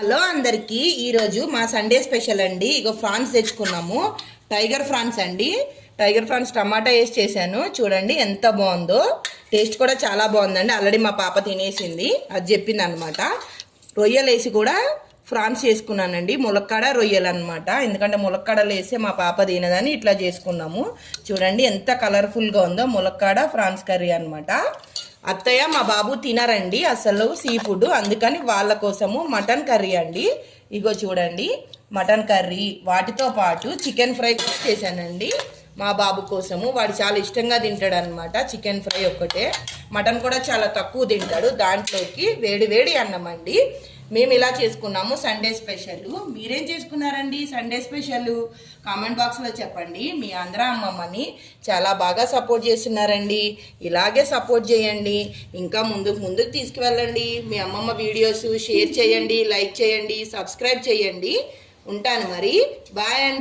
Hello అందరికీ ఈరోజు మా సండే స్పెషల్ అండి. ఇగో ఫ్రాన్స్ తెచ్చుకున్నాము. టైగర్ ఫ్రాన్స్ అండి. టైగర్ ఫ్రాన్స్ టమాటా వేసి చేశాను. చూడండి ఎంత బాగుందో. టేస్ట్ కూడా చాలా బాగుందండి. ఆల్రెడీ మా పాప తినేసింది, అది చెప్పింది అనమాట. రొయ్యలు వేసి కూడా ఫ్రాన్స్ చేసుకున్నానండి. ములక్కాడ రొయ్యలు అనమాట. ఎందుకంటే ములక్కాడలు వేసి మా పాప తినదని ఇట్లా చేసుకున్నాము. చూడండి ఎంత కలర్ఫుల్గా ఉందో. ములక్కాడ ఫ్రాన్స్ కర్రీ అనమాట. అత్తయ్య మా బాబు తినరండి అసలు సీ ఫుడ్, అందుకని వాళ్ళ కోసము మటన్ కర్రీ అండి. ఇగో చూడండి మటన్ కర్రీ, వాటితో పాటు చికెన్ ఫ్రై చేశానండి మా బాబు కోసము. వాడు చాలా ఇష్టంగా తింటాడు అనమాట. చికెన్ ఫ్రై ఒక్కటే, మటన్ కూడా చాలా తక్కువ తింటాడు. దాంట్లోకి వేడి వేడి అన్నం అండి. మేము ఇలా చేసుకున్నాము సండే స్పెషల్. మీరేం చేసుకున్నారండి సండే స్పెషల్? కామెంట్ బాక్స్లో చెప్పండి. మీ ఆంధ్ర అమ్మమ్మని చాలా బాగా సపోర్ట్ చేస్తున్నారండి. ఇలాగే సపోర్ట్ చేయండి, ఇంకా ముందుకు తీసుకువెళ్ళండి. మీ అమ్మమ్మ వీడియోస్ షేర్ చేయండి, లైక్ చేయండి, సబ్స్క్రైబ్ చేయండి. ఉంటాను మరి, బాయ్ అండి.